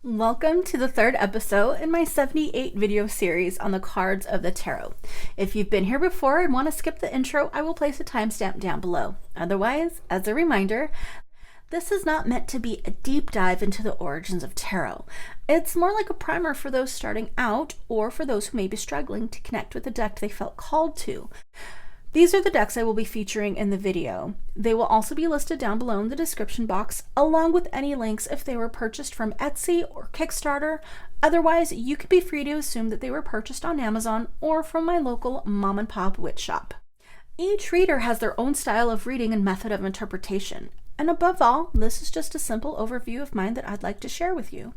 Welcome to the third episode in my 78 video series on the cards of the tarot. If you've been here before and want to skip the intro, I will place a timestamp down below. Otherwise, as a reminder, this is not meant to be a deep dive into the origins of tarot. It's more like a primer for those starting out or for those who may be struggling to connect with the deck they felt called to. These are the decks I will be featuring in the video. They will also be listed down below in the description box, along with any links if they were purchased from Etsy or Kickstarter. Otherwise, you could be free to assume that they were purchased on Amazon or from my local mom and pop witch shop. Each reader has their own style of reading and method of interpretation. And above all, this is just a simple overview of mine that I'd like to share with you.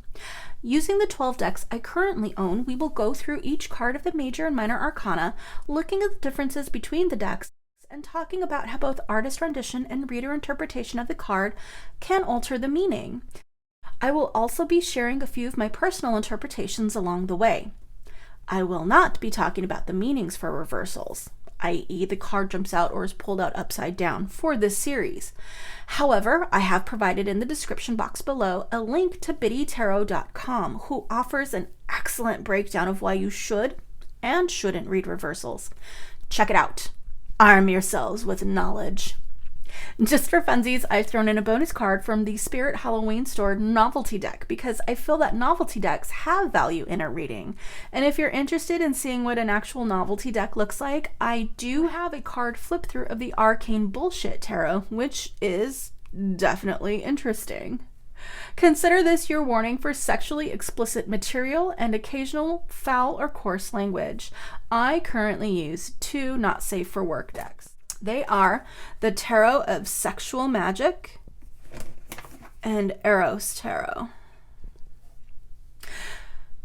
Using the 12 decks I currently own, we will go through each card of the major and minor arcana, looking at the differences between the decks, and talking about how both artist rendition and reader interpretation of the card can alter the meaning. I will also be sharing a few of my personal interpretations along the way. I will not be talking about the meanings for reversals, i.e. the card jumps out or is pulled out upside down for this series. However, I have provided in the description box below a link to biddytarot.com, who offers an excellent breakdown of why you should and shouldn't read reversals. Check it out. Arm yourselves with knowledge. Just for funsies, I've thrown in a bonus card from the Spirit Halloween Store novelty deck because I feel that novelty decks have value in a reading. And if you're interested in seeing what an actual novelty deck looks like, I do have a card flip through of the Arcane Bullshit Tarot, which is definitely interesting. Consider this your warning for sexually explicit material and occasional foul or coarse language. I currently use two not safe for work decks. They are the Tarot of Sexual Magic and Eros Tarot.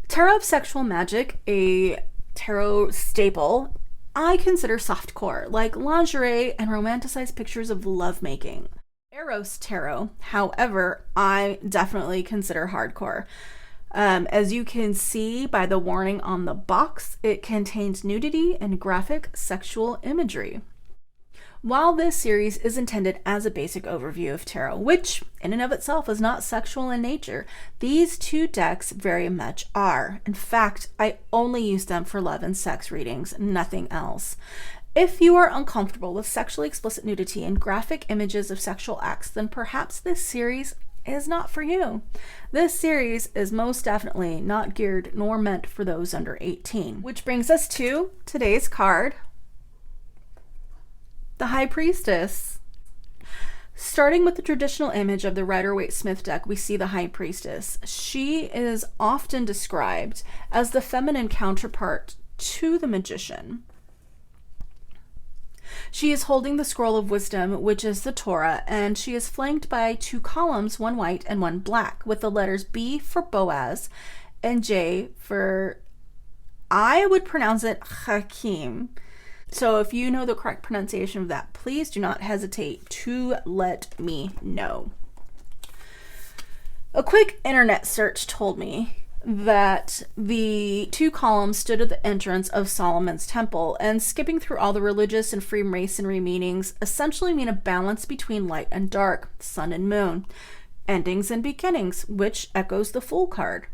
Tarot of Sexual Magic, a tarot staple, I consider softcore, like lingerie and romanticized pictures of lovemaking. Eros Tarot, however, I definitely consider hardcore. As you can see by the warning on the box, it contains nudity and graphic sexual imagery. While this series is intended as a basic overview of tarot, which in and of itself is not sexual in nature, these two decks very much are. In fact, I only use them for love and sex readings, nothing else. If you are uncomfortable with sexually explicit nudity and graphic images of sexual acts, then perhaps this series is not for you. This series is most definitely not geared nor meant for those under 18. Which brings us to today's card, the High Priestess. Starting with the traditional image of the Rider-Waite-Smith deck, we see the High Priestess. She is often described as the feminine counterpart to the Magician. She is holding the Scroll of Wisdom, which is the Torah, and she is flanked by two columns, one white and one black, with the letters B for Boaz and J for, I would pronounce it Hakim. So if you know the correct pronunciation of that, please do not hesitate to let me know. A quick internet search told me that the two columns stood at the entrance of Solomon's temple, and skipping through all the religious and Freemasonry meanings essentially mean a balance between light and dark, sun and moon, endings and beginnings, which echoes the Fool card.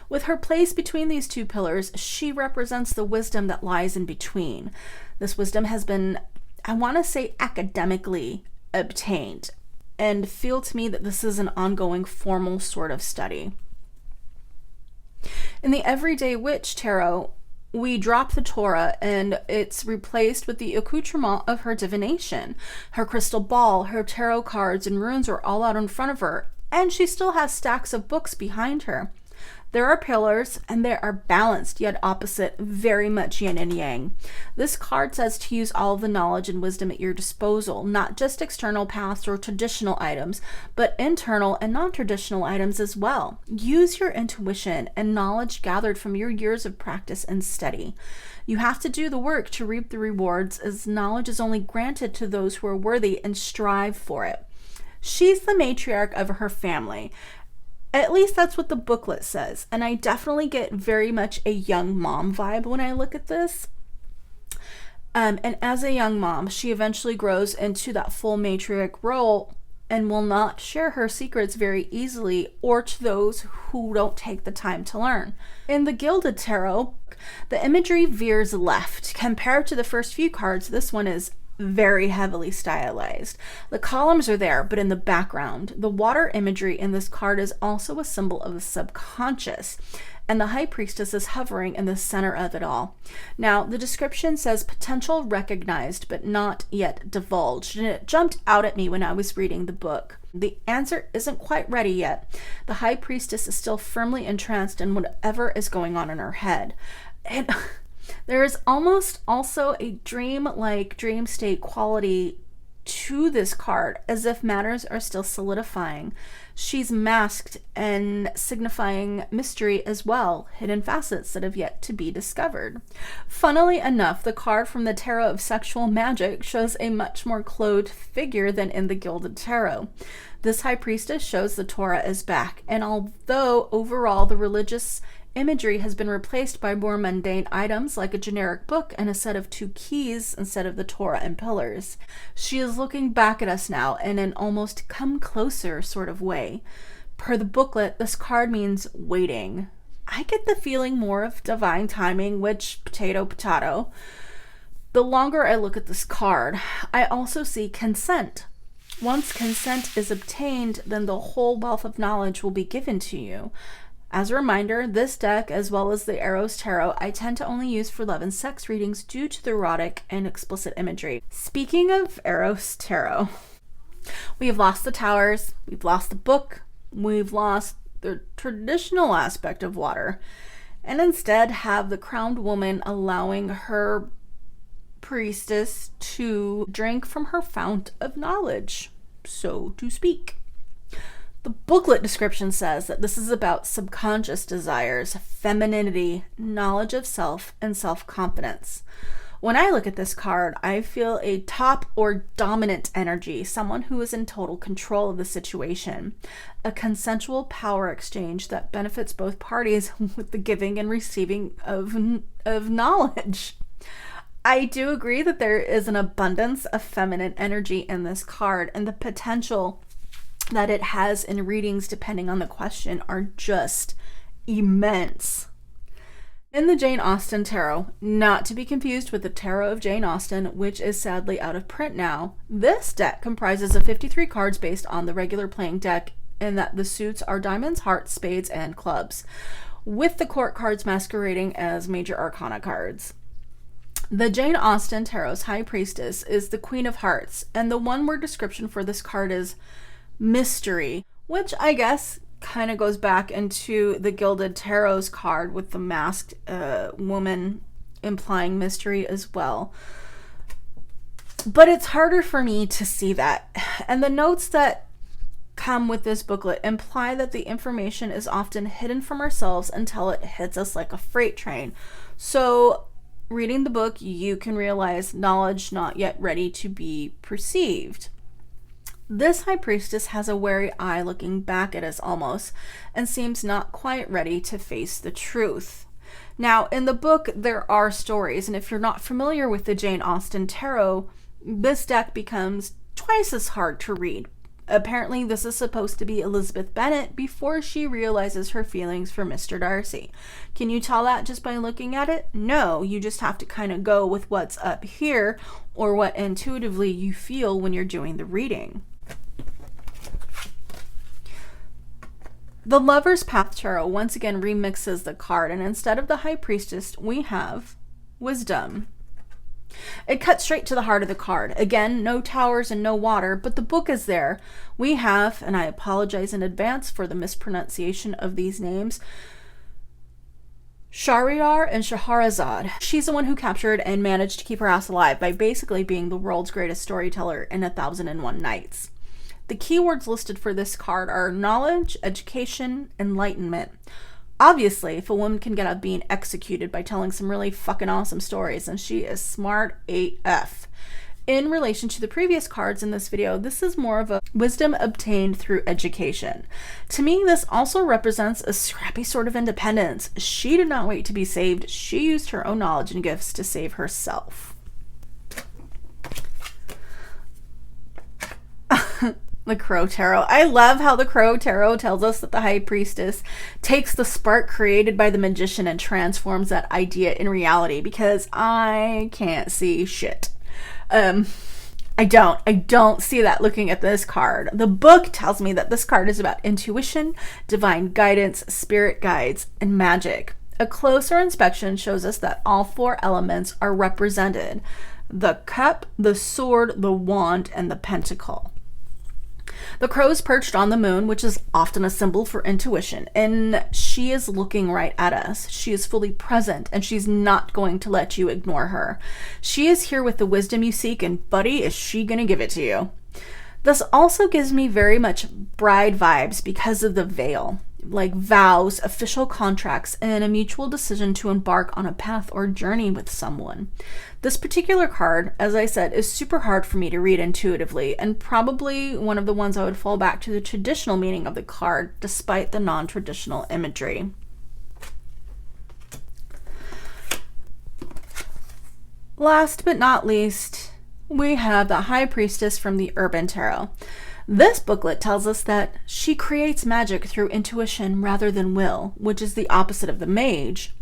With her place between these two pillars, she represents the wisdom that lies in between. This wisdom has been, I want to say, academically obtained, and feel to me that this is an ongoing formal sort of study. In the Everyday Witch Tarot, we drop the Torah and it's replaced with the accoutrement of her divination. Her crystal ball, her tarot cards, and runes are all out in front of her, and she still has stacks of books behind her. There are pillars, and they are balanced yet opposite, very much yin and yang. This card says to use all of the knowledge and wisdom at your disposal, not just external paths or traditional items, but internal and non-traditional items as well. Use your intuition and knowledge gathered from your years of practice and study. You have to do the work to reap the rewards, as knowledge is only granted to those who are worthy and strive for it. She's the matriarch of her family. At least that's what the booklet says, and I definitely get very much a young mom vibe when I look at this. And as a young mom, she eventually grows into that full matriarch role and will not share her secrets very easily or to those who don't take the time to learn. In the Gilded Tarot, the imagery veers left. Compared to the first few cards, this one is very heavily stylized. The columns are there, but in the background. The water imagery in this card is also a symbol of the subconscious, and the High Priestess is hovering in the center of it all. Now, the description says potential recognized, but not yet divulged, and it jumped out at me when I was reading the book. The answer isn't quite ready yet. The High Priestess is still firmly entranced in whatever is going on in her head. And there is almost also a dream-like, dream state quality to this card, as if matters are still solidifying. She's masked and signifying mystery as well, hidden facets that have yet to be discovered. Funnily enough, the card from the Tarot of Sexual Magic shows a much more clothed figure than in the Gilded Tarot. This High Priestess shows the Torah is back, and although overall the religious imagery has been replaced by more mundane items like a generic book and a set of 2 keys instead of the Torah and pillars, she is looking back at us now in an almost come closer sort of way. Per the booklet, this card means waiting. I get the feeling more of divine timing, which potato potato. The longer I look at this card, I also see consent. Once consent is obtained, then the whole wealth of knowledge will be given to you. As a reminder, this deck, as well as the Eros Tarot, I tend to only use for love and sex readings due to the erotic and explicit imagery. Speaking of Eros Tarot, we have lost the towers, we've lost the book, we've lost the traditional aspect of water, and instead have the crowned woman allowing her priestess to drink from her fount of knowledge, so to speak. The booklet description says that this is about subconscious desires, femininity, knowledge of self, and self-confidence. When I look at this card, I feel a top or dominant energy, someone who is in total control of the situation, a consensual power exchange that benefits both parties with the giving and receiving of knowledge. I do agree that there is an abundance of feminine energy in this card, and the potential that it has in readings depending on the question are just immense. In the Jane Austen Tarot, not to be confused with the Tarot of Jane Austen, which is sadly out of print now, this deck comprises of 53 cards based on the regular playing deck, in that the suits are diamonds, hearts, spades, and clubs, with the court cards masquerading as major arcana cards. The Jane Austen Tarot's High Priestess is the Queen of Hearts, and the one-word description for this card is mystery, which I guess kind of goes back into the Gilded Tarot's card with the masked woman implying mystery as well. But it's harder for me to see that. And the notes that come with this booklet imply that the information is often hidden from ourselves until it hits us like a freight train. So reading the book, you can realize knowledge not yet ready to be perceived. This High Priestess has a wary eye looking back at us almost, and seems not quite ready to face the truth. Now, in the book, there are stories, and if you're not familiar with the Jane Austen Tarot, this deck becomes twice as hard to read. Apparently, this is supposed to be Elizabeth Bennet before she realizes her feelings for Mr. Darcy. Can you tell that just by looking at it? No, you just have to kind of go with what's up here, or what intuitively you feel when you're doing the reading. The Lover's Path Tarot once again remixes the card, and instead of the High Priestess, we have Wisdom. It cuts straight to the heart of the card. Again, no towers and no water, but the book is there. We have, and I apologize in advance for the mispronunciation of these names, Shahryar and Scheherazade. She's the one who captured and managed to keep her ass alive by basically being the world's greatest storyteller in 1001 Nights. The keywords listed for this card are knowledge, education, enlightenment. Obviously, if a woman can get out of being executed by telling some really fucking awesome stories, then she is smart AF. In relation to the previous cards in this video, this is more of a wisdom obtained through education. To me, this also represents a scrappy sort of independence. She did not wait to be saved. She used her own knowledge and gifts to save herself. The Crow Tarot. I love how the Crow Tarot tells us that the High Priestess takes the spark created by the magician and transforms that idea in reality, because I can't see shit. I don't see that looking at this card. The book tells me that this card is about intuition, divine guidance, spirit guides, and magic. A closer inspection shows us that all 4 elements are represented: the cup, the sword, the wand, and the pentacle. The crow is perched on the moon, which is often a symbol for intuition, and she is looking right at us. She is fully present, and she's not going to let you ignore her. She is here with the wisdom you seek, and buddy, is she going to give it to you. This also gives me very much bride vibes because of the veil, like vows, official contracts, and a mutual decision to embark on a path or journey with someone. This particular card, as I said, is super hard for me to read intuitively, and probably one of the ones I would fall back to the traditional meaning of the card, despite the non-traditional imagery. Last but not least, we have the High Priestess from the Urban Tarot. This booklet tells us that she creates magic through intuition rather than will, which is the opposite of the mage.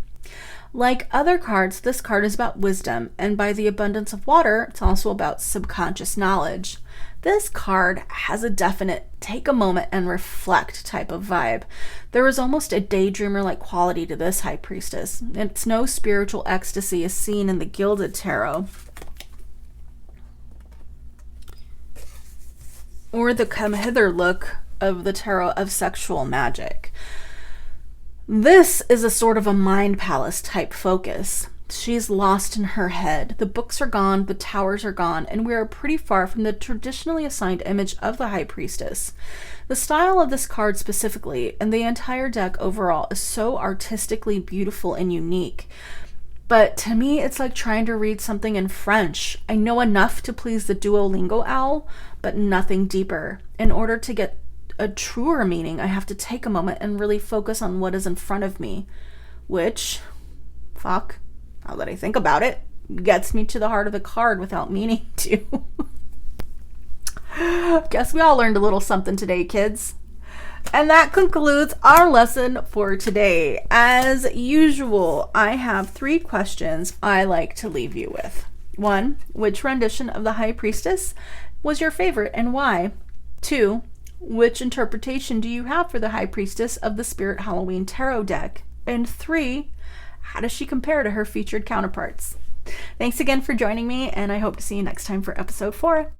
Like other cards, this card is about wisdom, and by the abundance of water, it's also about subconscious knowledge. This card has a definite take a moment and reflect type of vibe. There is almost a daydreamer-like quality to this High Priestess. It's no spiritual ecstasy as seen in the Gilded Tarot, or the come hither look of the Tarot of Sexual Magic. This is a sort of a mind palace type focus. She's lost in her head. The books are gone, the towers are gone, and we are pretty far from the traditionally assigned image of the High Priestess. The style of this card specifically, and the entire deck overall, is so artistically beautiful and unique. But to me, it's like trying to read something in French. I know enough to please the Duolingo owl, but nothing deeper. In order to get a truer meaning, I have to take a moment and really focus on what is in front of me, which, fuck, now that I think about it, gets me to the heart of the card without meaning to. Guess we all learned a little something today, kids. And that concludes our lesson for today. As usual, I have 3 questions I like to leave you with. 1, which rendition of the High Priestess was your favorite and why? 2, which interpretation do you have for the High Priestess of the Spirit Halloween Tarot deck? And 3, how does she compare to her featured counterparts? Thanks again for joining me, and I hope to see you next time for episode 4.